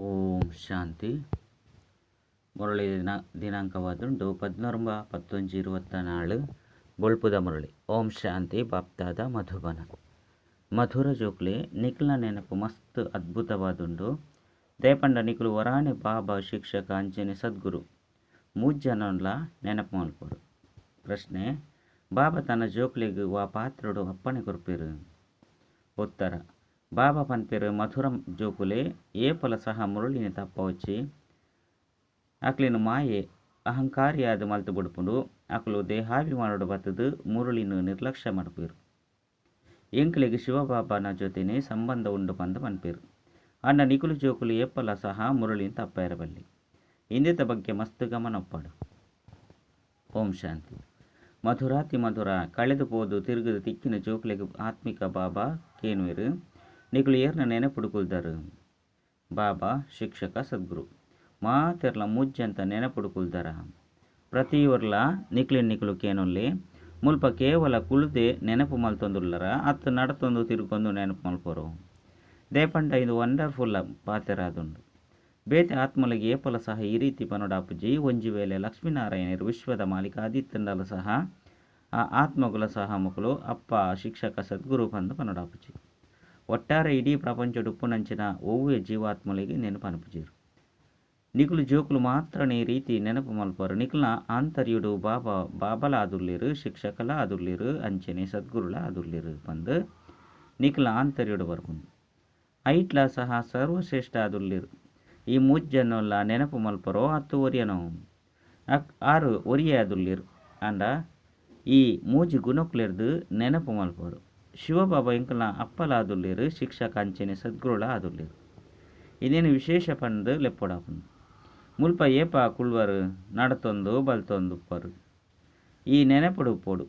ಓಂ ಶಾಂತಿ. ಮುರಳಿ ದಿನಾಂಕವಾದುಂಡು 14/11/24 ಬೊಳ್ಪುದ ಮುರಳಿ. ಓಂ ಶಾಂತಿ. ಬಾಪ್ತಾದ ಮಧುಬನ. ಮಧುರ ಜೋಕ್ಲೆ ನಿಖಿಲ್ನ ನೆನಪು ಮಸ್ತ್ ಅದ್ಭುತವಾದುಂಡು. ದೇಪಂಡ ನಿಖಿಲು ವರಾಣೆ ಬಾಬಾ ಶಿಕ್ಷಕ ಅಂಚನೆ ಸದ್ಗುರು ಮೂಜ್ಜನೊಂಡ್ಲ ನೆನಪು ಮಲ್ಪರು. ಪ್ರಶ್ನೆ: ಬಾಬಾ ತನ್ನ ಜೋಕ್ಲೆಗ್ ವಾ ಪಾತ್ರುಡು ಅಪ್ಪಣೆ ಕೊರ್ಪೇರು. ಉತ್ತರ: ಬಾಬಾ ಪನ್ಪೇರು ಮಧುರ ಜೋಕುಲೆ ಏಪಲ ಸಹ ಮುರಳಿನ ತಪ್ಪ వచ్చి ಅಕ್ಲಿನ ಮಾಯೆ ಅಹಂಕಾರಿಯಾದ ಮಲ್ತು ಬಿಡ್ಪುಂಡು ಅಕ್ಲು ದೇಹಾಭಿಮಾನೋಡು ಬತ್ತದು ಮುರಳಿನ ನಿರ್ಲಕ್ಷ್ಯ ಮಾಡ್ಪೇರು. ಎಂಕ್ಲೆಗ್ ಶಿವಬಾಬಾನ ಜೊತೆನೆ ಸಂಬಂಧ ಉಂಡು ಪಂದ ಪನ್ಪೇರು. ಅಂಡ ನಿಕುಲು ಜೋಕುಲು ಏಪಲ ಸಹ ಮುರಳಿನ ತಪ್ಪ ಇರಬಲ್ಲಿ. ಇಂದಿತ ಬಗ್ಗೆ ಮಸ್ತ್ ಗಮನ ಒಪ್ಪಾಡು. ಓಂ ಶಾಂತಿ. ಮಧುರಾತಿ ಮಧುರ ಕಳೆದು ಪೋದು ತಿರುಗದು ತಿಕ್ಕಿನ ಜೋಕ್ಲೆಗ್ ಆತ್ಮಿಕ ಬಾಬಾ ಕೇನುವೆರು. ನಿಕುಲು ಏರ್ನ ನೆನಪುಡುಕುಲ್ದರು. ಬಾಬಾ ಶಿಕ್ಷಕ ಸದ್ಗುರು ಮಾತೆರ್ಲ ಮುಜ್ಜಂತ ನೆನಪುಡುಕುಲ್ದರ. ಪ್ರತಿ ಊರ್ಲ ನಿಕ್ಲು ಕೇನುಲ್ಲೆ ಮುಲ್ಪ ಕೇವಲ ಕುಳುದೆ ನೆನಪು ಮಲ್ತೊಂದುಲ್ಲರ ಅತ್ತು ನಡತೊಂದು ತಿರುಗೊಂದು ನೆನಪು ಮಲ್ಪರು. ದೇಪಂಡ ಇದು ವಂಡರ್ಫುಲ್ ಪಾತೆರಾದುಂಡು. ಬೇತೆ ಆತ್ಮಲಿಗೆ ಏಪಲ ಸಹ ಈ ರೀತಿ ಪನೊಡಾಪುಜಿ ಒಂಜಿ ವೇಳೆ ಲಕ್ಷ್ಮೀನಾರಾಯಣರು ವಿಶ್ವದ ಮಾಲೀಕ ಆದಿತ್ಯಂಡಲ ಸಹ ಆ ಆತ್ಮಗುಲ ಸಹ ಮಕ್ಕಳು ಅಪ್ಪ ಶಿಕ್ಷಕ ಸದ್ಗುರು ಪಂದು ಪನೊಡಾಪುಜಿ. ಒಟ್ಟಾರೆ ಇಡೀ ಪ್ರಪಂಚ ಉಪ್ಪುನಂಚಿನ ಒವ್ವೇ ಜೀವಾತ್ಮಲಿಗೆ ನೆನಪು ಅನುಪುಜೀರು. ನಿಕುಲು ಜೋಕುಲು ಮಾತ್ರನೇ ಈ ರೀತಿ ನೆನಪು ಮಲ್ಪರು. ನಿಕುಲ್ನ ಆಂತರ್ಯುಡು ಬಾಬಲ ಆದುರ್ಲಿರು, ಶಿಕ್ಷಕಲ ಆದುರ್ಲಿರು, ಅಂಚನೆ ಸದ್ಗುರುಲ ಆದುರ್ಲಿರು ಪಂದು ನಿಕುಲ ಆಂತರ್ಯುಡು ಬರ್ಪುಂಡು. ಐಟ್ಲ ಸಹ ಸರ್ವಶ್ರೇಷ್ಠ ಆದುರ್ಲಿರು. ಈ ಮೂಜ್ಜನ್ನುಲ್ಲ ನೆನಪು ಮಲ್ಪರೋ ಅತ್ತು ಒರಿಯನೋ ಆರು ಒರಿಯೇ ಆದುರ್ಲಿರು. ಅಂಡ ಈ ಮೂಜಿ ಗುಣಕ್ಲೆರ್ದು ನೆನಪು ಮಲ್ಪರು. ಶಿವಬಾಬಾ ಎಂಕಲ್ನ ಅಪ್ಪಲ ಆದುರ್ಲಿರು, ಶಿಕ್ಷಕ ಅಂಚನೆ ಸದ್ಗುರುಳ ಆದುರ್ಲಿರು. ಇದೇನು ವಿಶೇಷ ಪಂದು ಲೆಪ್ಪೊಡಾಪುಂಡು. ಮುಲ್ಪ ಏಪ ಕುಳ್ವರು ನಡತೊಂದು ಬಲ್ತೊಂದು ಉಪ್ಪರು. ಈ ನೆನಪುಡು ಉಪ್ಪೋಡು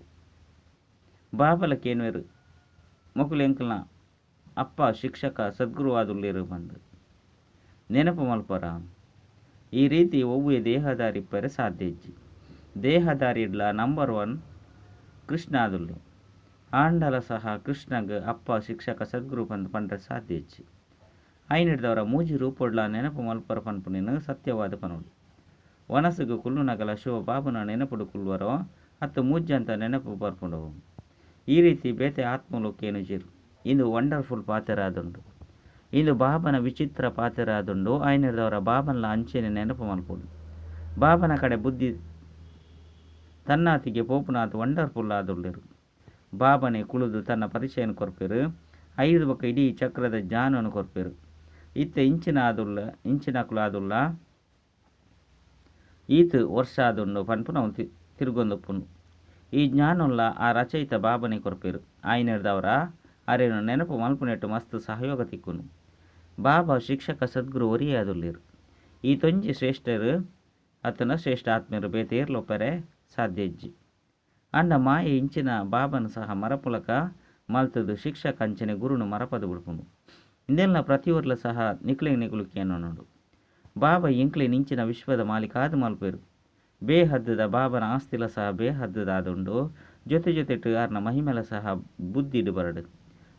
ಬಾಬಲ ಕೇನ್ವೆರು ಮಕ್ಕಳು ಎಂಕಲ್ನ ಅಪ್ಪ ಶಿಕ್ಷಕ ಸದ್ಗುರು ಆದುರ್ಲಿರು ಪಂದು ನೆನಪು ಮಲ್ಪರ. ಈ ರೀತಿ ಒವ್ವೇ ದೇಹದಾರಿ ಪೆರೆ ಸಾಧ್ಯ ಇಜ್ಜಿ. ದೇಹದಾರಿ ಇಡ್ಲ ನಂಬರ್ 1 ಕೃಷ್ಣ ಆದುರ್ಲಿ. ಆಂಡಲ ಸಹ ಕೃಷ್ಣಗ್ ಅಪ್ಪ ಶಿಕ್ಷಕ ಸದ್ಗುರು ಪಂದು ಪಂಡ್ರೆ ಸಾಧ್ಯ ಇಜ್ಜಿ. ಐನಿಡ್ದವರ ಮೂಜಿ ರೂಪೊಡ್ಲ ನೆನಪು ಮಲ್ಪರ ಪನ್ಪುನಿನ ಸತ್ಯವಾದ ಪನೋಡು. ವನಸುಗು ಕುಲ್ಲುನಗಲ ಶಿವ ಬಾಬುನ ನೆನಪುಡು ಕುಲ್ವರೋ ಅತ್ತು ಮೂಜ್ಜಂತ ನೆನಪು ಬರ್ಪುಂಡು. ಈ ರೀತಿ ಬೇತೆ ಆತ್ಮಲು ಕೇನುಜಿರು. ಇಂದು ವಂಡರ್ಫುಲ್ ಪಾತೆರಾದುಂಡು. ಇಂದು ಬಾಬನ ವಿಚಿತ್ರ ಪಾತೆರಾದುಂಡು. ಐನಿಡ್ದವರ ಬಾಬನ್ಲ ಅಂಚೆನೆ ನೆನಪು ಮಲ್ಪುಡು. ಬಾಬನ ಕಡೆ ಬುದ್ಧಿ ತನ್ನಾತಿಗೆ ಪೋಪುನಾತ್ ವಂಡರ್ಫುಲ್ ಆದುರ್ಲಿರು. ಬಾಬನೆ ಕುಳಿದು ತನ್ನ ಪರಿಚಯನ ಕೊರ್ಪೇರು. 5 ಬೊಕ್ಕ ಇಡೀ ಚಕ್ರದ ಜ್ಞಾನವನ್ನು ಕೊರ್ಪೇರು. ಇತ್ತೆ ಇಂಚಿನಕುಲು ಆದುಲ್ಲ ಈತ್ ವರ್ಷ ಆದುಂಡು ಪನ್ಪುನ ತಿರುಗೊಂದೊಪ್ಪುಂಡು. ಈ ಜ್ಞಾನಲ್ಲ ಆ ರಚಯಿತ ಬಾಬನೆ ಕೊರ್ಪೇರು. ಆಯ್ನಿಡ್ದವರ ಅರೇನು ನೆನಪು ಮಲ್ಪುನೆಟ್ಟು ಮಸ್ತ್ ಸಹಯೋಗ ತಿಕ್ಕುನು. ಬಾಬಾ ಶಿಕ್ಷಕ ಸದ್ಗುರು ಒರಿಯೇ ಆದುರ್ಲಿರು. ಈ ತೊಂಜಿ ಶ್ರೇಷ್ಠರು ಅತನ ಶ್ರೇಷ್ಠ ಆತ್ಮೀಯರು ಬೇತೇರ್ಲೊಪ್ಪರೆ ಸಾಧ್ಯ ಇಜ್ಜಿ. ಅಂಡ ಮಾಯೆ ಇಂಚಿನ ಬಾಬನ ಸಹ ಮರಪುಲಕ ಮಲ್ತದು ಶಿಕ್ಷಕ ಅಂಚನೆ ಗುರುನು ಮರಪದು ಬಿಡ್ಪುಂಡು. ಇಂದೆಲ್ಲ ಪ್ರತಿಯೊರ್ಲ ಸಹ ನಿಕ್ಲು ಕೇನೋನುಂಡು. ಬಾಬಾ ಇಂಕ್ಲೆನ್ ಇಂಚಿನ ವಿಶ್ವದ ಮಾಲೀಕಾದ ಮಲ್ಪೇರು. ಬೇಹದ್ದದ ಬಾಬನ ಆಸ್ತಿಲ ಸಹ ಬೇಹದ್ದದಾದುಂಡು. ಜೊತೆಟು ಯಾರನ ಮಹಿಮೆಲ ಸಹ ಬುದ್ಧಿಡು ಬರಡು.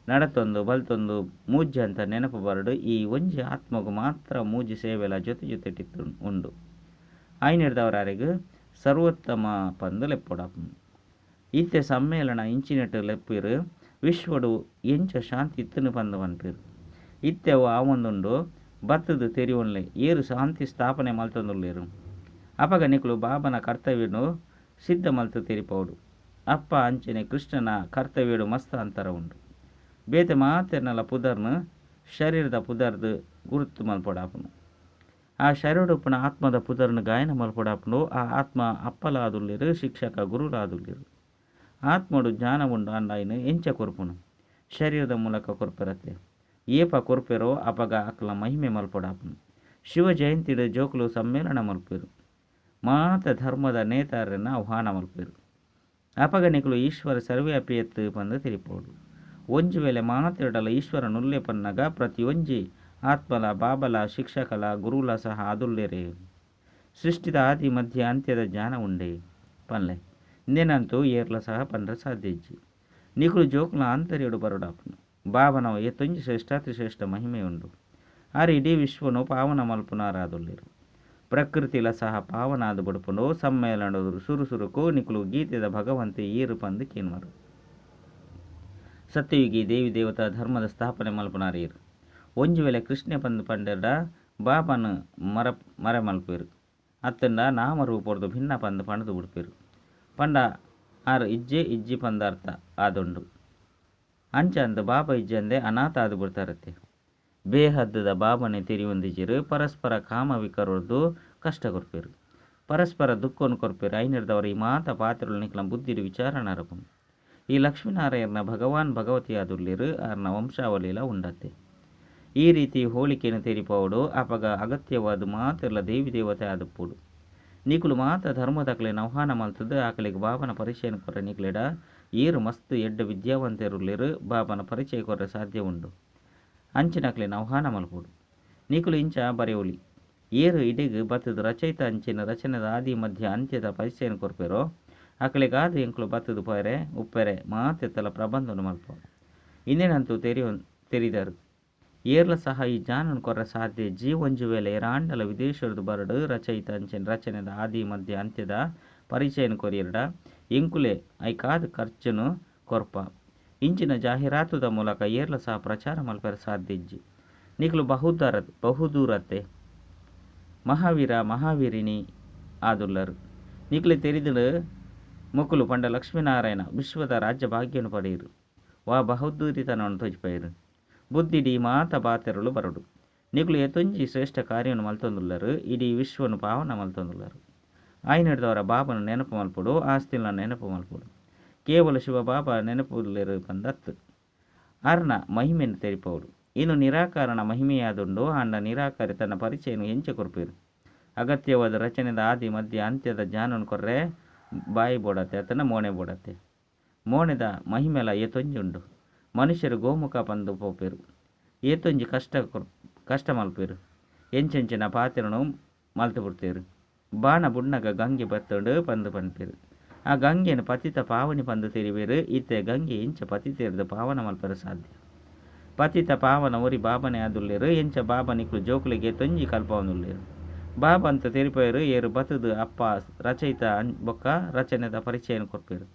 ನಡತೊಂದು ಬಲ್ತೊಂದು ಮೂಜ್ಜೆ ಅಂತ ನೆನಪು ಬರಡು. ಈ ಒಂಜಿ ಆತ್ಮಗು ಮಾತ್ರ ಮೂಜಿ ಸೇವೆಲ ಜೊತೆಟಿತ್ತು ಉಂಡು. ಐನಿಡ್ದವರಾರಿಗೂ ಸರ್ವೋತ್ತಮ ಪಂದು ಲೆಪ್ಪೊಡಾಪುಂಡು. ಇತ್ತೆ ಸಮ್ಮೇಳನ ಇಂಚಿನೆಟ್ಟು ಲೆಪ್ಪಿರು. ವಿಶ್ವಡು ಎಂಚ ಶಾಂತಿ ಇತ್ತುನು ಪಂದು ಪನ್ಪೇರು. ಇತ್ತೆವು ಆವೊಂದುಂಡು ಬತ್ತದು ತೆರಿವೊನ್ಲೆ ಏರು ಶಾಂತಿ ಸ್ಥಾಪನೆ ಮಲ್ತೊಂದುಲ್ಲೇರು. ಅಪಗ ನಿಕುಲು ಬಾಬನ ಕರ್ತವ್ಯನು ಸಿದ್ಧ ಮಲ್ತು ತೆರಿಪೌಡು. ಅಪ್ಪ ಅಂಚನೆ ಕೃಷ್ಣನ ಕರ್ತವ್ಯಡು ಮಸ್ತ್ ಅಂತರ ಉಂಡು. ಬೇತೆ ಮಾತೆರ್ನಲ ಪುದರ್ನು ಶರೀರದ ಪುದರ್ದು ಗುರುತು ಮಲ್ಪೊಡಾಪುನು. ಆ ಶರೀರಡುಪ್ಪುನ ಆತ್ಮದ ಪುದರ್ನು ಗಾಯನ ಮಲ್ಪೊಡಾಪುಂಡು. ಆ ಆತ್ಮ ಅಪ್ಪಲ ಆದುರ್ಲಿರು, ಶಿಕ್ಷಕ ಗುರುಲ ಆದುರ್ಲಿರು. ಆತ್ಮಡು ಜ್ಞಾನ ಉಂಡು ಅಂಡಾಯಿನ ಎಂಚ ಕೊರ್ಪುನು ಶರೀರದ ಮೂಲಕ ಕೊರ್ಪೆರತ್ತೆ. ಏಪ ಕೊರ್ಪೆರೋ ಅಪಗ ಅಕ್ಲ ಮಹಿಮೆ ಮಲ್ಪೊಡಾಪುನು. ಶಿವ ಜಯಂತಿಡು ಜೋಕುಲು ಸಮ್ಮೇಳನ ಮಲ್ಪೇರು. ಮಾತ ಧರ್ಮದ ನೇತಾರನ್ನ ಆಹ್ವಾನ ಮಲ್ಪೇರು. ಅಪಗ ನಿಕುಲು ಈಶ್ವರ ಸರ್ವ್ಯಾಪಿಯತ್ತು ಪಂದು ತಿರಿಪೋಡು. ಒಂಜಿ ವೇಳೆ ಮಾತೆರಡಲ ಈಶ್ವರ ನುಲ್ಲೆ ಪನ್ನಗ ಪ್ರತಿಯೊಂಜಿ ಆತ್ಮಲ ಬಾಬಲ ಶಿಕ್ಷಕಲ ಗುರುಲ ಸಹ ಆದುಲ್ಲೆರೆ. ಸೃಷ್ಟಿದ ಆದಿ ಮಧ್ಯ ಅಂತ್ಯದ ಜ್ಞಾನ ಉಂಡೆ ಪನ್ಲೆ. ಇಂದೇನಂತೂ ಏರ್ಲ ಸಹ ಪಂಡ್ರೆ ಸಾಧ್ಯ ಇಜ್ಜಿ. ನಿಕುಲು ಜೋಕುಲ ಆಂತರ್ಯಡು ಬರೋಡಾಪುನು. ಬಾಬನವ ಎತ್ತೊಂಜಿ ಶ್ರೇಷ್ಠಾತಿ ಶ್ರೇಷ್ಠ ಮಹಿಮೆ ಉಂಡು. ಆರು ಇಡೀ ವಿಶ್ವನು ಪಾವನ ಮಲ್ಪುನಾರಾದುಲ್ಲೇರು. ಪ್ರಕೃತಿಲ ಸಹ ಪಾವನಾದ ಬುಡುಪುಂಡು ಸಮ್ಮೇಳನದ ಸುರುಸುರುಕು ನಿಕುಲು ಗೀತೆದ ಭಗವಂತೆ ಈರು ಪಂದು ಕೇನ್ಮರು. ಸತ್ಯಯುಗಿ ದೇವಿ ದೇವತಾ ಧರ್ಮದ ಸ್ಥಾಪನೆ ಮಲ್ಪುನಾರೀರು. ಒಂಜು ವೇಳೆ ಕೃಷ್ಣ ಪಂದು ಪಂಡೆರ ಬಾಬನ ಮರ ಮಲ್ಪೇರು. ಅತ್ತಂಡ ನಾಮರೂಪರ್ದು ಭಿನ್ನ ಪಂದು ಪಣದು ಬಿಡ್ಪೇರು. ಪಂಡ ಆರು ಇಜ್ಜಿ ಪಂದಾರ್ಥ ಆದುಂಡು. ಅಂಚಂದ ಬಾಬಾ ಇಜ್ಜಂದೆ ಅನಾಥ ಆದು ಬಿಡ್ತಾರತ್ತೆ. ಬೇಹದ್ದದ ಬಾಬನೆ ತಿರಿಯೊಂದಿಜಿರು ಪರಸ್ಪರ ಕಾಮ ವಿಕರದ್ದು ಕಷ್ಟ ಕೊರ್ಪೇರು. ಪರಸ್ಪರ ದುಃಖವನ್ನು ಕೊರ್ಪೇರು. ಐನಿರ್ದವರು ಈ ಮಾತ ಪಾತ್ರಗಳು ನಿಕ್ಲ ಬುದ್ಧಿರು ವಿಚಾರಣರಪು. ಈ ಲಕ್ಷ್ಮೀನಾರಾಯಣನ ಭಗವಾನ್ ಭಗವತಿ ಆದುರ್ಲಿರು ಆರ್ನ ವಂಶಾವಳಿಲ ಉಂಡತ್ತೆ. ಈ ರೀತಿ ಹೋಳಿಕೆಯನ್ನು ತೆರಿಪವಡು ಅಪಗ ಅಗತ್ಯವಾದ ಮಾತೆಲ್ಲ ದೇವಿ ದೇವತೆ ಆದುಪ್ಪುಡು. ನಿಕುಲು ಮಾತ ಧರ್ಮದಕ್ಲೆ ನವಹಾನ ಮಲ್ತದ್ದು ಆಕಲಿಗೆ ಬಾಬನ ಪರಿಚಯನ ಕೊರ ನಿಕ್ಲೆಡ ಏರು ಮಸ್ತ್ ಎಡ್ಡ ವಿದ್ಯಾವಂತರುಲಿರು ಬಾಬನ ಪರಿಚಯ ಕೊರ ಸಾಧ್ಯ ಉಂಡು. ಅಂಚಿನಕ್ಲೆ ನವಹಾನ ಮಲ್ಪುಡು. ನಿಕುಲು ಇಂಚ ಬರೆಯೋಲಿ ಏರು ಇಡಿಗ್ ಬತ್ತದ ರಚಯಿತ ಅಂಚಿನ ರಚನೆದ ಆದಿ ಮಧ್ಯ ಅಂತ್ಯದ ಪರಿಚಯನ ಕೊರ್ಪೇರೋ ಅಕಳಿಗಾದ ಎಂಕ್ಲು ಬತ್ತದು ಪೊರೆ ಉಪ್ಪೆರೆ ಮಾತೆತ್ತಲ ಪ್ರಬಂಧನು ಮಲ್ಪ. ಇಂದಿನಂತೂ ತೆರಿದರು. ಏರ್ಲ ಸಹ ಈ ಜಾನನು ಕೊರ ಸಾಧ್ಯ ಒಂಜು ವೇಳೆ ಏರಾಂಡಲ ವಿದೇಶರದು ಬರಡು ರಚಯಿತ ಅಂಚಿನ ರಚನೆದ ಆದಿ ಮಧ್ಯ ಅಂತ್ಯದ ಪರಿಚಯನ ಕೊರಿಯರಡ ಎಂಕುಲೆ ಐಕಾದ ಖರ್ಚನು ಕೊರ್ಪ. ಇಂಚಿನ ಜಾಹೀರಾತುದ ಮೂಲಕ ಏರ್ಲ ಸಹ ಪ್ರಚಾರ ಮಲ್ಪರ ಸಾಧ್ಯ ಇಜ್ಜಿ. ನಿಕುಲು ಬಹುದೂರತ್ತೆ ಮಹಾವೀರ ಮಹಾವೀರಿನಿ ಆದುಲ್ಲರು. ನಿಕುಲೆ ತೆರಿದಳು ಮುಕುಲು ಪಂಡ ಲಕ್ಷ್ಮೀನಾರಾಯಣ ವಿಶ್ವದ ರಾಜ್ಯ ಭಾಗ್ಯನು ಪಡೆಯಿರು. ವಾ ಬಹುದೂರಿತನವನ್ನು ತೊಜಿಪಯಿರು. ಬುದ್ಧಿಡಿ ಮಾತ ಬಾತೆರಳು ಬರಡು. ನಿಕುಲು ಎತ್ತೊಂಜಿ ಶ್ರೇಷ್ಠ ಕಾರ್ಯವನ್ನು ಮಲ್ತೊಂದುಲ್ಲರು. ಇಡೀ ವಿಶ್ವನು ಪಾವನ ಮಲ್ತೊಂದುಲ್ಲರು. ಆಯ್ನಿಡ್ದವರ ಬಾಬನ ನೆನಪು ಮಲ್ಪುಡು ಆಸ್ತಿಲ ನೆನಪು ಮಲ್ಪುಡು. ಕೇವಲ ಶಿವ ಬಾಬಾ ನೆನಪುಲ್ಲೆರು ಬಂದತ್ತು ಅರ್ನ ಮಹಿಮೆಯನ್ನು ತೆರಿಪವಡು. ಇನ್ನು ನಿರಾಕಾರಣ ಮಹಿಮೆಯಾದುಂಡು ಆಂಡ ನಿರಾಕಾರಿ ತನ್ನ ಪರಿಚಯನು ಹೆಂಚೆ ಕೊರ್ಪೇರು. ಅಗತ್ಯವಾದ ರಚನೆದ ಆದಿ ಮಧ್ಯ ಅಂತ್ಯದ ಜ್ಞಾನನು ಕೊರ್ರೆ ಬಾಯಿ ಬೋಡತ್ತೆ ಅತನ ಮೋಣೆ ಬೋಡತ್ತೆ. ಮೋಣೆದ ಮಹಿಮೆಲ ಏತೊಂಜುಂಡು. ಮನುಷ್ಯರು ಗೋಮುಖ ಪಂದು ಪೋಪೇರು. ಏತೊಂಜಿ ಕಷ್ಟ ಮಲ್ಪೇರು. ಎಂಚೆಂಚಿನ ಪಾತ್ರನು ಮಲ್ತು ಬಿಡ್ತೇರು. ಬಾಣ ಬುಣ್ಣಗ ಗಂಗೆ ಬತ್ತಂಡು ಪಂದು ಪನ್ಪೇರು. ಆ ಗಂಗೆಯನ್ನು ಪತಿತ ಪಾವನಿ ಪಂದು ತೆರಿವೇರು. ಈತೆ ಗಂಗೆ ಎಂಚ ಪತಿತೇರ್ದು ಪಾವನ ಮಲ್ಪರ ಸಾಧ್ಯ. ಪತಿತ ಪಾವನ ಒರಿ ಬಾಬನೆ ಆದುಲ್ಲೇರು. ಎಂಚ ಬಾಬಾ ನಿಕ್ಲು ಜೋಕುಲಿಗೆ ತೊಂಜಿ ಕಲ್ಪವನುಲ್ಲೇರು. ಬಾಬಾ ಅಂತ ತೆರಿಪೇರು. ಏರು ಬತ್ತದು ಅಪ್ಪ ರಚಯಿತ ಬೊಕ್ಕ ರಚನೆದ ಪರಿಚಯನ ಕೊರ್ಪೇರು.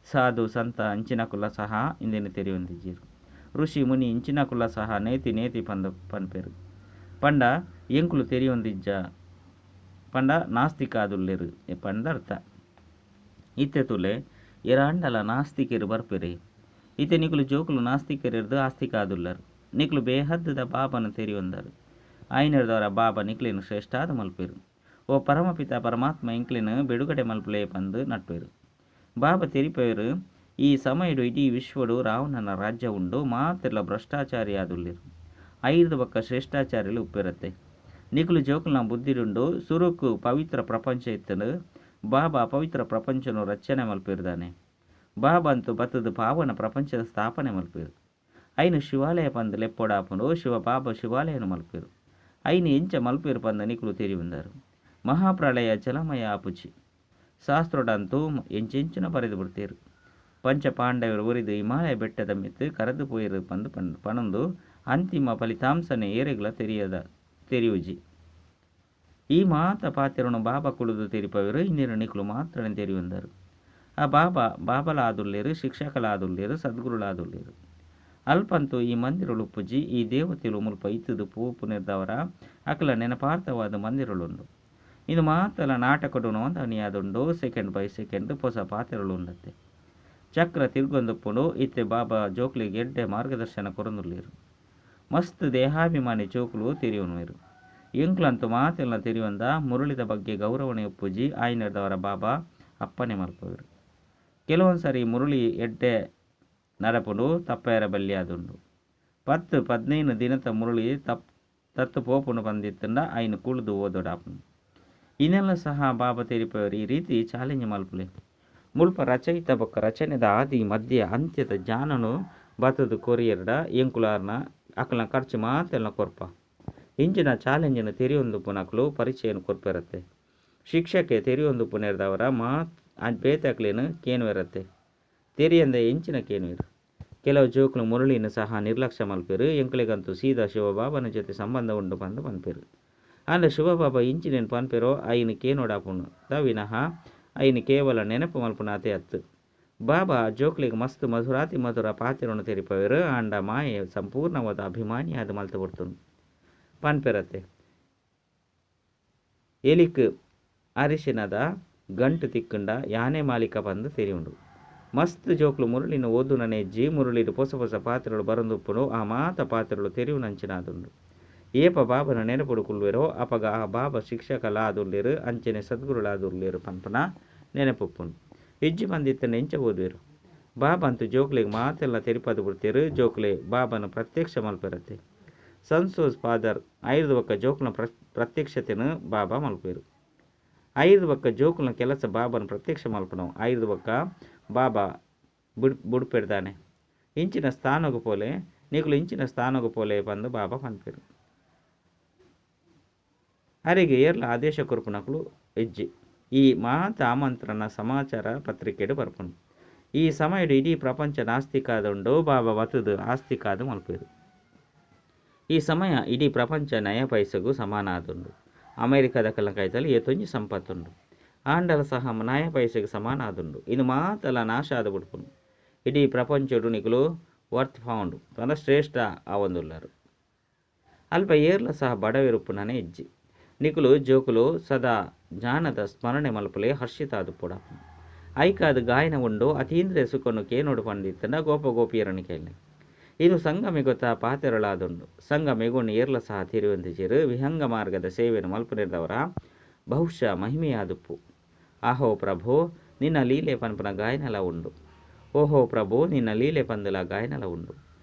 ಸಾಧು ಸಂತ ಅಂಚಿನಕುಲ್ಲ ಸಹ ಇಂದಿನ ತೆರಿಯೊಂದಿಜ್ಜೀರು. ಋಷಿ ಮುನಿ ಇಂಚಿನಕುಲ್ಲ ಸಹ ನೇತಿ ಪಂದು ಪನ್ಪೇರು. ಪಂಡ ಎಂಕುಲು ತೆರಿಯೊಂದಿಜ್ಜ ಪಂಡ ನಾಸ್ತಿಕ ಆದುಲ್ಲೇರು ಪಂಡ ಅರ್ಥ. ಇತ್ತೆ ತುಲೆ ಎರಾಂಡಲ ನಾಸ್ತಿಕರು ಬರ್ಪೆರೆ. ಇತ್ತೆ ನಿಕುಲು ಜೋಕುಲು ನಾಸ್ತಿಕರಿರ್ದು ಆಸ್ತಿಕ ಆದುಲ್ಲರು. ನಿಕುಲು ಬೇಹದ್ದದ ಬಾಬನ ತೆರಿಯೊಂದರು. ಆಯ್ನಿರ್ದವರ ಬಾಬಾ ನಿಕ್ಲಿನ ಶ್ರೇಷ್ಠಾದ ಮಲ್ಪೇರು. ಓ ಪರಮಪಿತ ಪರಮಾತ್ಮ ಎಂಕ್ಲಿನ ಬಿಡುಗಡೆ ಮಲ್ಪಲೇ ಪಂದು ನಟ್ಪೇರು. ಬಾಬಾ ತೆರಿಪೇರು. ಈ ಸಮಯಡು ಇಡೀ ವಿಶ್ವಡು ರಾವಣನ ರಾಜ್ಯ ಉಂಡು ಮಾತೆಲ್ಲ ಭ್ರಷ್ಟಾಚಾರಿ ಆದುಲ್ಲೇರು. ಐದು ಬಕ್ಕ ಶ್ರೇಷ್ಠಾಚಾರ್ಯಲು ಉಪ್ಪಿರತ್ತೆ. ನಿಕುಲು ಜೋಕುಲ್ನ ಬುದ್ಧಿರುಂಡು ಸುರುಕು ಪವಿತ್ರ ಪ್ರಪಂಚ ಇತ್ತನು ಬಾಬಾ ಪವಿತ್ರ ಪ್ರಪಂಚನು ರಚನೆ ಮಲ್ಪೇರ್ದಾನೆ. ಬಾಬಾ ಅಂತೂ ಬತ್ತದ ಪಾವನ ಪ್ರಪಂಚದ ಸ್ಥಾಪನೆ ಮಲ್ಪೇರು. ಐನು ಶಿವಾಲಯ ಪಂದು ಲೆಪ್ಪೊಡಾಪುಂಡು ಶಿವ ಬಾಬಾ ಶಿವಾಲಯನು ಮಲ್ಪೇರು. ಐನು ಎಂಚ ಮಲ್ಪೇರು ಪಂದ ನಿಕುಲು ತೆರಿಯುಂದರು. ಮಹಾಪ್ರಳಯ ಜಲಮಯ ಆಪುಚಿ ಶಾಸ್ತ್ರಡಂತೂ ಎಂಚೆಂಚಿನ ಬರೆದು ಬಿಡ್ತೇರು. ಪಂಚ ಪಾಂಡವರು ಉರಿದು ಹಿಮಾಲಯ ಬೆಟ್ಟದ ಮಿತ್ತು ಕರೆದು ಪೋಯಿರು ಪಂದು ಪಣಂದು ಅಂತಿಮ ಫಲಿತಾಂಶನೇ ಏರೆಗ್ಲ ತೆರಿಯುಜಿ. ಈ ಮಾತ ಪಾತ್ರನು ಬಾಬಾ ಕುಳಿದು ತೆರಿಪವರು. ಇಂದಿನ ನಿಕುಲು ಮಾತ್ರ ತೆರಿಯುಂದರು. ಆ ಬಾಬಲ ಆದುಲ್ಲೇರು ಶಿಕ್ಷಕಲ ಆದುಲ್ಲೇರು ಸದ್ಗುರುಳ ಆದುಲ್ಲೇರು. ಅಲ್ಪಂತೂ ಈ ಮಂದಿರಳು ಉಪ್ಪುಜಿ ಈ ದೇವತೆಲು ಮುಲ್ಪ ಇತ್ತದು ಪೂಪು ನಿರ್ದವರ ಅಕಲ ನೆನಪಾರ್ಥವಾದ ಮಂದಿರಳುಂಡು. ಇದು ಮಾತಲ ನಾಟಕಡು ನೋಂದಣಿಯಾದುಂಡು. ಸೆಕೆಂಡ್ ಬೈ ಸೆಕೆಂಡ್ ಹೊಸ ಪಾತ್ರಗಳು ಉಂಡತ್ತೆ. ಚಕ್ರ ತಿರ್ಗೊಂದುಪ್ಪುಂಡು. ಇತ್ತೆ ಬಾಬಾ ಜೋಕ್ಲಿಗೆ ಎಡ್ಡೆ ಮಾರ್ಗದರ್ಶನ ಕೊರಂದುಲ್ಲೇರು. ಮಸ್ತ್ ದೇಹಾಭಿಮಾನಿ ಜೋಕುಲು ತೆರಿಯುವನು. ಎಂಕ್ಲಂತೂ ಮಾತೆಲ್ಲ ತೆರಿಯೊಂದ ಮುರುಳಿದ ಬಗ್ಗೆ ಗೌರವಣೆ ಉಪ್ಪುಜಿ ಆಯ್ನಿರ್ದವರ ಬಾಬಾ ಅಪ್ಪನೆ ಮಲ್ಪವರು. ಕೆಲವೊಂದ್ಸರಿ ಮುರುಳಿ ಎಡ್ಡೆ ನರಪುಂಡು ತಪ್ಪೆರ ಬಲ್ಲಿಯಾದುಂಡು. 10-15 ದಿನದ ಮುರುಳಿ ತತ್ತು ಪೋಪುಂಡು ಬಂದಿತ್ತಂಡ ಐನು ಕುಳಿದು ಓದೋಡಾಪುಂಡು. ಇನ್ನೆಲ್ಲ ಸಹ ಬಾಬಾ ತೆರಿಪವರು ಈ ರೀತಿ ಚಾಲೆಂಜ್ ಮಲ್ಪುಲೆ. ಮುಲ್ಪ ರಚಯಿತ ಬೊಕ್ಕ ರಚನೆದ ಆದಿ ಮಧ್ಯ ಅಂತ್ಯದ ಜ್ಞಾನನು ಬತ್ತದು ಕೊರಿಯರ್ಡ ಎಂಕುಲಾರ್ನ ಅಕಲ್ನ ಖರ್ಚು ಮಾತೆಲ್ಲ ಕೊರ್ಪ. ಇಂಚಿನ ಚಾಲೆಂಜಿನ ತೆರಿಯೊಂದು ಪುನಕಲು ಪರಿಚಯನ ಕೊರ್ಪಿರತ್ತೆ. ಶಿಕ್ಷಕ್ಕೆ ತೆರಿಯೊಂದು ಪುನರ್ದವರ ಬೇತಕ್ಲೇನು ಕೇನುವಿರತ್ತೆ. ತೆರಿಯಂದ ಎಂಚಿನ ಕೇನುವಿರು. ಕೆಲವು ಜೋಕ್ಲು ಮುರಳಿನ ಸಹ ನಿರ್ಲಕ್ಷ್ಯ ಮಲ್ಪೇರು. ಎಂಕ್ಲೆಗಂತೂ ಸೀದಾ ಶಿವಬಾಬನ ಜೊತೆ ಸಂಬಂಧ ಉಂಡು ಬಂದು ಪನ್ಪೇರು. ಅಂಡ ಶಿವಬಾಬಾ ಇಂಚಿನೇನು ಪನ್ಪೇರೋ ಐನು ಕೇನೋಡಾಪುಂಡು ವಿನಃ ಐನು ಕೇವಲ ನೆನಪು ಮಲ್ಪುನಾತೆ ಅತ್ತು. ಬಾಬಾ ಜೋಕ್ಲಿಗೆ ಮಸ್ತ್ ಮಧುರಾತಿ ಮಧುರ ಪಾತಿರನ್ನು ತೆರಿಪವೇರು. ಅಂಡ ಮಾಯೆ ಸಂಪೂರ್ಣವಾದ ಅಭಿಮಾನಿ ಅದು ಮಲ್ತು ಬಿಡ್ತುಂಡು ಪನ್ಪೆರತ್ತೆ. ಎಲಿಕ್ ಅರಿಶಿನದ ಗಂಟು ತಿಕ್ಕಂಡ ಯಾನೆ ಮಾಲಿಕ ಬಂದು ತೆರಿಯುಂಡು. ಮಸ್ತ್ ಜೋಕ್ಲು ಮುರುಳಿನ ಓದುನ ನೆಜ್ಜಿ ಮುರುಳಿಡು ಹೊಸ ಹೊಸ ಪಾತ್ರೆಗಳು ಬರಂದುಪ್ಪುಡು. ಆ ಮಾತ ಪಾತ್ರೆಗಳು ತೆರಿವು ನಂಚಿನಾದುಂಡು. ಏಪ ಬಾಬನ ನೆನಪುಡು ಕುಳ್ಳುವೆರೋ ಅಪಗ ಆ ಬಾಬಾ ಶಿಕ್ಷಕಲಾದುಲ್ಲೇರು ಅಂಚನೆ ಸದ್ಗುರುಳಾದುಲ್ಲೇರು ಪನ್ಪನ ನೆನಪುಪ್ಪುಂಡು. ಇಜ್ಜಿ ಬಂದಿತ್ತಂಡು ಎಂಚ ಓದುವೆರು. ಬಾಬಾ ಅಂತೂ ಜೋಕ್ಲಿಗೆ ಮಾತೆಲ್ಲ ತೆರಿಪದು ಬಿಡ್ತೇರು. ಜೋಕ್ಲೆ ಬಾಬನ ಪ್ರತ್ಯಕ್ಷ ಮಲ್ಪೆರತ್ತೆ. ಸಂಸೋಸ್ ಫಾದರ್ ಐದು ಒಕ್ಕ ಜೋಕ್ಲ ಪ್ರತ್ಯಕ್ಷತೆಯನ್ನು ಬಾಬಾ ಮಲ್ಪೇರು. ಐದು ಒಕ್ಕ ಜೋಕ್ಲ ಕೆಲಸ ಬಾಬನ ಪ್ರತ್ಯಕ್ಷ ಮಲ್ಪನವು. ಐದು ಒಕ್ಕ ಬಾಬಾ ಬುಡ್ಪೆಡ್ದಾನೆ ಇಂಚಿನ ಸ್ಥಾನಗು ಪೋಲೆ ನಿಗುಲು ಇಂಚಿನ ಸ್ಥಾನಗು ಪೋಲೆ ಬಂದು ಬಾಬಾ ಪನ್ಪೇರು. ಅರಿಗೆ ಏರ್ಲ ಆದೇಶ ಕೊರ್ಪುನಕಲು ಹೆಜ್ಜೆ ಈ ಮಾತ ಆಮಂತ್ರಣ ಸಮಾಚಾರ ಪತ್ರಿಕೆಡು ಬರ್ಪುಂಡು. ಈ ಸಮಯಡು ಇಡೀ ಪ್ರಪಂಚ ನಾಸ್ತಿಕಾದುಂಡು ಬಾಬಾ ಬತುದು ಆಸ್ತಿಕಾದು ಮಲ್ಪೇರು. ಈ ಸಮಯ ಇಡೀ ಪ್ರಪಂಚ ನಯ ಪೈಸೆಗೂ ಸಮಾನ ಆದುಂಡು. ಅಮೆರಿಕದ ಕಲಕೈತಲ್ಲಿ ಏತೊಂಜಿ ಸಂಪತ್ತುಂಡು. ಆಂಡಲ ಸಹ ನಯ ಪೈಸೆಗೆ ಸಮಾನ ಆದುಂಡು. ಇದು ಮಾತಲ್ಲ ನಾಶ ಆದ ಬಿಡ್ಪುಂಡು. ಇಡೀ ಪ್ರಪಂಚಡು ನಿಗುಲು ವರ್ತ್ ಫೌಂಡು ತನ್ನ ಶ್ರೇಷ್ಠ ಆವೊಂದುಲ್ಲಾರು. ಅಲ್ಪ ಏರ್ಲ ಸಹ ಬಡವಿರುಪ್ಪುನನೆ ಹೆಜ್ಜೆ ನಿಕುಲು ಜೋಕುಲು ಸದಾ ಜ್ಞಾನದ ಸ್ಮರಣೆ ಮಲ್ಪಲೆ ಹರ್ಷಿತಾದು ಪುಡ ಐಕಾದ ಗಾಯನ ಉಂಡು ಅತೀಂದ್ರಿಯ ಸುಖನು ಕೇನೋಡು ಪಂಡಿತನ ಗೋಪ ಗೋಪಿಯರನ್ನು ಕೇಳಿ. ಇದು ಸಂಘಮೆ ಗೊತ್ತ ಪಾತೆರಳಾದುಂಡು. ಸಂಘಮೆಗೊಂಡು ಏರ್ಲ ಸಹ ತಿರುವಂತಿಸಿರು. ವಿಹಂಗ ಮಾರ್ಗದ ಸೇವೆಯನ್ನು ಮಲ್ಪನಿರ್ದವರ ಬಹುಶಃ ಮಹಿಮೆಯಾದುಪ್ಪು. ಆಹೋ ಪ್ರಭು ನಿನ್ನ ಲೀಲೆ ಪನ್ಪನ ಗಾಯನಲ ಉಂಡು. ಓಹೋ ಪ್ರಭು ನಿನ್ನ ಲೀಲೆ ಪಂದಲ ಗಾಯನಲ ಉಂಡು.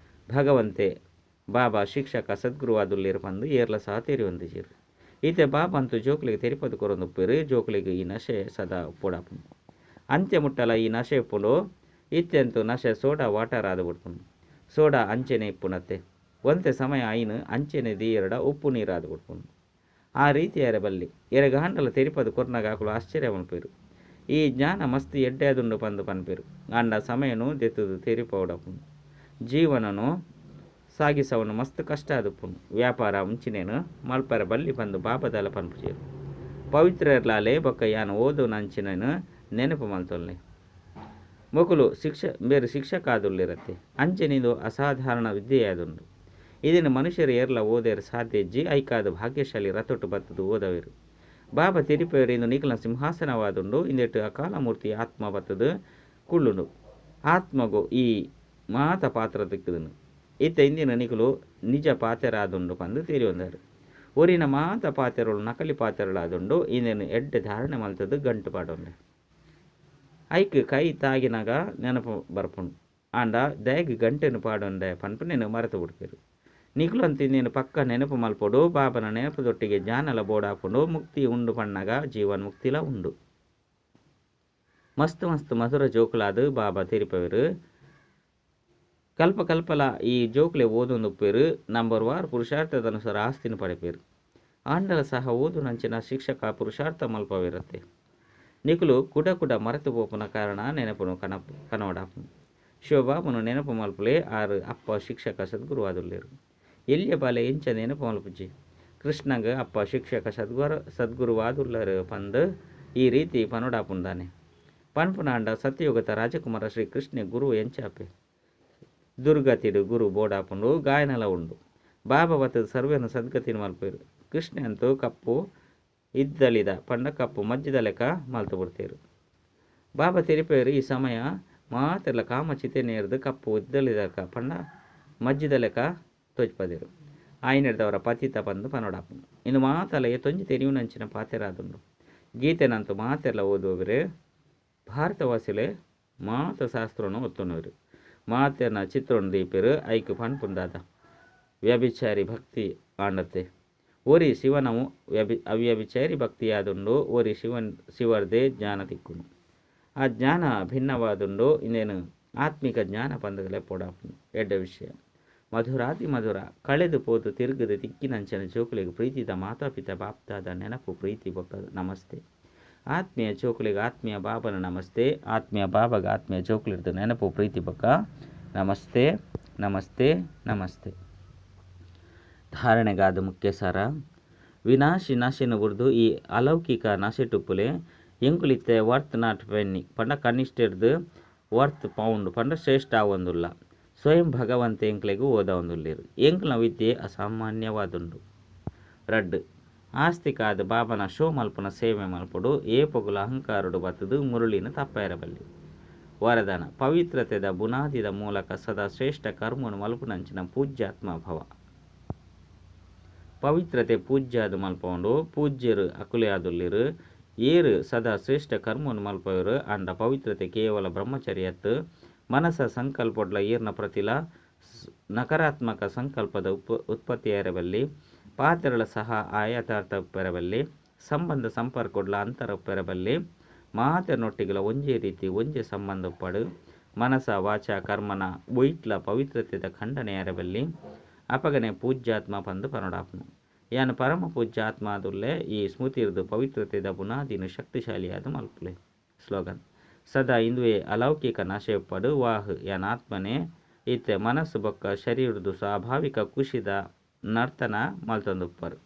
ಭಗವಂತೆ ಬಾಬಾ ಶಿಕ್ಷಕ ಸದ್ಗುರುವಾದುಲ್ಲಿರು ಪಂದು ಏರ್ಲ ಸಹ ತೆರಿವಂತಿಸಿರು. ಈತೆ ಬಾಬಾ ಅಂತೂ ಜೋಕ್ಲಿಗೆ ತೆರಿಪದು ಕೊರೊಂದುಪ್ಪೇರು. ಜೋಕ್ಲಿಗೆ ಈ ನಶೆ ಸದಾ ಪೋಡಾಪುಂಡು. ಅಂತ್ಯ ಮುಟ್ಟಲ ಈ ನಶೆ ಇಪ್ಪುಂಡು. ಇತ್ತೆಂತೂ ನಶೆ ಸೋಡಾ ವಾಟರ್ ಆದು ಬಿಡ್ಪುಂಡು. ಸೋಡಾ ಅಂಚೆನೆ ಇಪ್ಪುನತ್ತೆ ಒಂತೆ ಸಮಯ ಐನು ಅಂಚೆನೆ ದೀಯರಡ ಉಪ್ಪು ನೀರಾದು ಬಿಡ್ಪುಂಡು. ಆ ರೀತಿಯಾರ ಬಲ್ಲಿ ಎರೆಗಾಂಡಲ ತೆರಿಪದು ಕೊರ್ನಗಾಕಲು ಆಶ್ಚರ್ಯ ಮಲ್ಪೇರು. ಈ ಜ್ಞಾನ ಮಸ್ತ್ ಎಡ್ಡೆದುಂಡು ಪಂದು ಪನ್ಪೇರು. ಅಂಡ ಸಮಯನು ದೆತ್ತುದು ತೆರಿಪೌಡಪುಂಡು. ಜೀವನನು ಸಾಗಿಸವನು ಮಸ್ತ್ ಕಷ್ಟ ಆದುಪ್ಪುಂಡು. ವ್ಯಾಪಾರ ಮುಂಚಿನೇನು ಮಲ್ಪರ ಬಲ್ಲಿ ಬಂದು ಬಾಬದಲ ಪನ್ಪುಜೇರು. ಪವಿತ್ರರ್ಲಾಲೆ ಬೊಕ್ಕ ಯಾನು ಓದು ನಂಚಿನೇನು ನೆನಪು ಮಲ್ತೊಲ್ಲೆ ಮೊಕುಲು ಬೇರೆ ಶಿಕ್ಷಕ ಆದುಲ್ಲಿರತ್ತೆ. ಅಂಚೆನಿದು ಅಸಾಧಾರಣ ವಿದ್ಯೆಯಾದುಂಡು. ಇದನ್ನು ಮನುಷ್ಯರು ಏರ್ಲ ಓದೇರು ಸಾಧ್ಯ ಇಜ್ಜಿ ಐಕಾದ ಭಾಗ್ಯಶಾಲಿ ರತೊಟ್ಟು ಬತ್ತದು ಓದವೇರು. ಬಾಬಾ ತಿರಿಪೇರು ಇಂದು ನಿಖಲ ಸಿಂಹಾಸನವಾದುಂಡು. ಇಂದೆಟ್ಟು ಅಕಾಲಮೂರ್ತಿ ಆತ್ಮ ಬತ್ತದು ಕುಳ್ಳುಂಡು. ಆತ್ಮಗು ಈ ಮಾತ ಪಾತ್ರ ತಿಕ್ಕದನು. ಇತ್ತ ಇಂದಿನ ನಿಖಲು ನಿಜ ಪಾತೆರಾದುಂಡು ಪಂದು ತೀರಿಯೊಂದಾರು. ಊರಿನ ಮಾತ ಪಾತೆರಳು ನಕಲಿ ಪಾತೆರಳಾದುಂಡು. ಇಂದೇನು ಎಡ್ಡೆ ಧಾರಣೆ ಮಲ್ತದು ಗಂಟು ಪಾಡೊಂಡೆ ಐಕ್ ಕೈ ತಾಗಿನಾಗ ನೆನಪು ಬರ್ಪುಂಡು. ಆಂಡ ದಯಗೆ ಗಂಟೆನು ಪಾಡೊಂಡೆ ಪನ್ಪು ನೆನು ಮರೆತು ಬಿಡ್ಪೇರು. ನಿಖಲು ಅಂತ ಇಂದೇನು ಪಕ್ಕ ನೆನಪು ಮಲ್ಪೊಡು. ಬಾಬನ ನೆನಪುದೊಟ್ಟಿಗೆ ಜಾನಲ ಬೋಡಾಪುಂಡು. ಮುಕ್ತಿ ಉಂಡು ಪಣ್ಣಗ ಜೀವನ್ ಮುಕ್ತಿಲ ಉಂಡು. ಮಸ್ತ್ ಮಸ್ತ್ ಮಧುರ ಜೋಕುಲಾದು ಬಾಬಾ ತಿರಿಪವೇರು. ಕಲ್ಪ ಕಲ್ಪಲ ಈ ಜೋಕ್ಲೆ ಓದೊಂದುಪ್ಪೇರು. ನಂಬರ್ 1 ಪುರುಷಾರ್ಥದನುಸಾರ ಆಸ್ತಿನ ಪಡೆಪೇರು. ಆಂಡಲ ಸಹ ಓದು ನಂಚಿನ ಶಿಕ್ಷಕ ಪುರುಷಾರ್ಥ ಮಲ್ಪವಿರತ್ತೆ. ನಿಖಲು ಕುಡ ಕುಡ ಮರೆತು ಪೋಪುನ ಕಾರಣ ನೆನಪುನು ಕನೋಡಾಪುನು. ಶಿವಬಾಬನು ನೆನಪು ಮಲ್ಪಲೆ ಆರು ಅಪ್ಪ ಶಿಕ್ಷಕ ಸದ್ಗುರುವಾದುಲ್ಲೇರು. ಎಲ್ಲಿಯ ಬಾಲೆ ಎಂಚ ನೆನಪು ಮಲ್ಪುಜಿ. ಕೃಷ್ಣಂಗ ಅಪ್ಪ ಶಿಕ್ಷಕ ಸದ್ಗುರುವಾದುಲ್ಲರು ಪಂದು ಈ ರೀತಿ ಪನೋಡಾಪುಂದಾನೆ ಪನ್ಪುನಾಂಡ ಸತ್ಯಯುಗತ ರಾಜಕುಮಾರ ಶ್ರೀ ಕೃಷ್ಣ ಗುರು ಎಂಚಾಪೆ ದುರ್ಗತಿಡು ಗುರು ಬೋಡಾಪುಂಡು ಗಾಯನಲ ಉಂಡು. ಬಾಬಾ ಬತ್ತದ ಸರ್ವೇನು ಸದ್ಗತಿನ ಮಲ್ಪೇರು. ಕೃಷ್ಣ ಅಂತೂ ಕಪ್ಪು ಇದ್ದಲಿದ ಪಂಡ ಕಪ್ಪು ಮಜ್ಜಿದ ಲೆಕ್ಕ ಮಲ್ತು ಬಿಡ್ತೇರು. ಬಾಬಾ ತೆರಿಪೇರು ಈ ಸಮಯ ಮಾತೆಲ್ಲ ಕಾಮ ಚಿತೆನೇರ್ದು ಕಪ್ಪು ಇದ್ದಲಿದಕ ಪಂಡ ಮಜ್ಜಿದ ಲೆಕ್ಕ ತೋಜ್ಪದೇರು. ಆಯ್ನೆಡ್ದವರ ಪತಿತ ಬಂದು ಪನೋಡಾಪುಂಡು. ಇನ್ನು ಮಾತಲ್ಲ ತೊಂಜಿ ತೆರಿವು ನಂಚಿನ ಪಾತೆರಾದುಂಡು. ಗೀತೆನಂತೂ ಮಾತೆಲ್ಲ ಓದುವವರೇ ಭಾರತವಾಸಿಲೆ ಮಾತ ಶಾಸ್ತ್ರವನ್ನು ಒತ್ತುನವರು. ಮಾತೆನ ಚಿತ್ರವನ್ನು ದೀಪೇರು ಐಕ್ ಪನ್ಪುಂದಾದ ವ್ಯಭಿಚಾರಿ ಭಕ್ತಿ ಆಂಡತೆ. ಓರಿ ಶಿವನವು ಅವ್ಯಭಿಚಾರಿ ಭಕ್ತಿಯಾದುಂಡು. ಓರಿ ಶಿವರ್ದೇ ಜ್ಞಾನ ತಿಕ್ಕುನು. ಆ ಜ್ಞಾನ ಭಿನ್ನವಾದುಂಡು. ಇನ್ನೇನು ಆತ್ಮಿಕ ಜ್ಞಾನ ಪಂದಗಲೆ ಪೋಡಾಪುನು. ಎಡ್ಡ ವಿಷಯ ಮಧುರಾತಿ ಮಧುರ ಕಳೆದು ಪೋದು ತಿರುಗದ ತಿಕ್ಕಿನಂಚನ ಜೋಕುಲಿಗೆ ಪ್ರೀತಿದ ಮಾತಾಪಿತ ಬಾಪ್ತಾದ ನೆನಪು ಪ್ರೀತಿ ಬೊಕ್ಕ ನಮಸ್ತೆ. ಆತ್ಮೀಯ ಜೋಕುಲಿಗೆ ಆತ್ಮೀಯ ಬಾಬನ ನಮಸ್ತೆ. ಆತ್ಮೀಯ ಬಾಬಾಗ ಆತ್ಮೀಯ ಜೋಕುಲಿರ್ದು ನೆನಪು ಪ್ರೀತಿ ಬೊಕ್ಕ ನಮಸ್ತೆ ನಮಸ್ತೆ ನಮಸ್ತೆ. ಧಾರಣೆಗಾದ ಮುಖ್ಯ ಸಾರ ವಿನಾಶಿ ನಾಶಿನ ಉರ್ದು ಈ ಅಲೌಕಿಕ ನಾಶೆಟುಪ್ಪುಲೆ ಎಂಕುಲಿತ್ತೆ ವರ್ತ್ ನಾಟ್ ಪೆನ್ನಿ ಪಂಡ ಕನಿಷ್ಠಿರ್ದು ವರ್ತ್ ಪೌಂಡ್ ಪಂಡ ಶ್ರೇಷ್ಠ ಆವೊಂದುಲ್ಲ. ಸ್ವಯಂ ಭಗವಂತ ಎಂಕ್ಲೆಗೂ ಓದವೊಂದುಲ್ಲೇರು. ಎಂಕ್ಲ ವಿದ್ಯೆ ಅಸಾಮಾನ್ಯವಾದುಂಡು. ರಡ್ ಆಸ್ತಿಕಾದ ಬಾಬನ ಶೋ ಮಲ್ಪನ ಸೇವೆ ಮಲ್ಪಡು ಏಪೊಗುಲ ಅಹಂಕಾರುಡು ಬತ್ತದು ಮುರುಳಿನ ತಪ್ಪಾಯಿರಬಲ್ಲಿ. ವರದಾನ ಪವಿತ್ರತೆದ ಬುನಾದಿದ ಮೂಲಕ ಸದಾ ಶ್ರೇಷ್ಠ ಕರ್ಮನು ಮಲ್ಪುನಂಚಿನ ಪೂಜ್ಯಾತ್ಮ ಭವ. ಪವಿತ್ರತೆ ಪೂಜ್ಯಾದು ಮಲ್ಪೊಂಡು ಪೂಜ್ಯರು ಅಕುಲೆಯಾದುಲ್ಲಿರು ಏರು ಸದಾ ಶ್ರೇಷ್ಠ ಕರ್ಮನು ಮಲ್ಪವರು ಅಂಡ ಪವಿತ್ರತೆ ಕೇವಲ ಬ್ರಹ್ಮಚರ್ಯತ್ತು ಮನಸ ಸಂಕಲ್ಪಡ್ಲ ಈರ್ನ ಪ್ರತಿಲ ನಕಾರಾತ್ಮಕ ಸಂಕಲ್ಪದ ಉತ್ಪತ್ತಿಯಾರಬಲ್ಲಿ ಪಾತ್ರಗಳ ಸಹ ಆಯತಾರ್ಥ ಉಪ್ಪೆರಬಲ್ಲಿ ಸಂಬಂಧ ಸಂಪರ್ಕಡ್ಲ ಅಂತರ ಉಪ್ಪೆರಬಲ್ಲಿ ಮಾತನೊಟ್ಟಿಗಳ ಒಂಜೇ ರೀತಿ ಒಂಜೇ ಸಂಬಂಧ ಉಪ್ಪಡು ಮನಸ ವಾಚ ಕರ್ಮನ ಒಯ್ಟ್ಲ ಪವಿತ್ರತೆದ ಖಂಡನೆಯಾರಬಲ್ಲಿ ಅಪಗನೆ ಪೂಜ್ಯಾತ್ಮ ಪಂದು ಪನೊಡಾಪ್ನು. ಯಾನು ಪರಮ ಪೂಜ್ಯಾತ್ಮ ಆದುಲ್ಲೆ ಈ ಸ್ಮೃತಿರ್ದು ಪವಿತ್ರತೆದ ಬುನಾದಿನ ಶಕ್ತಿಶಾಲಿಯಾದ ಮಲ್ಪುಲೆ. ಸ್ಲೋಗನ್ ಸದಾ ಇಂದುವೆ ಅಲೌಕಿಕ ನಾಶೆ ಉಪ್ಪಡು ವಾಹ್ ಯಾನ ಆತ್ಮನೆ ಇತ್ತೆ ಮನಸ್ಸು ಬೊಕ್ಕ ಶರೀರದು ಸ್ವಾಭಾವಿಕ ಖುಷಿದ ನರ್ತನ ಮಲ್ತೊಂದುಪ್ಪರು.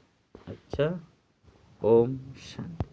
ಅಚ್ಚ ಓಂ ಶಾಂತಿ.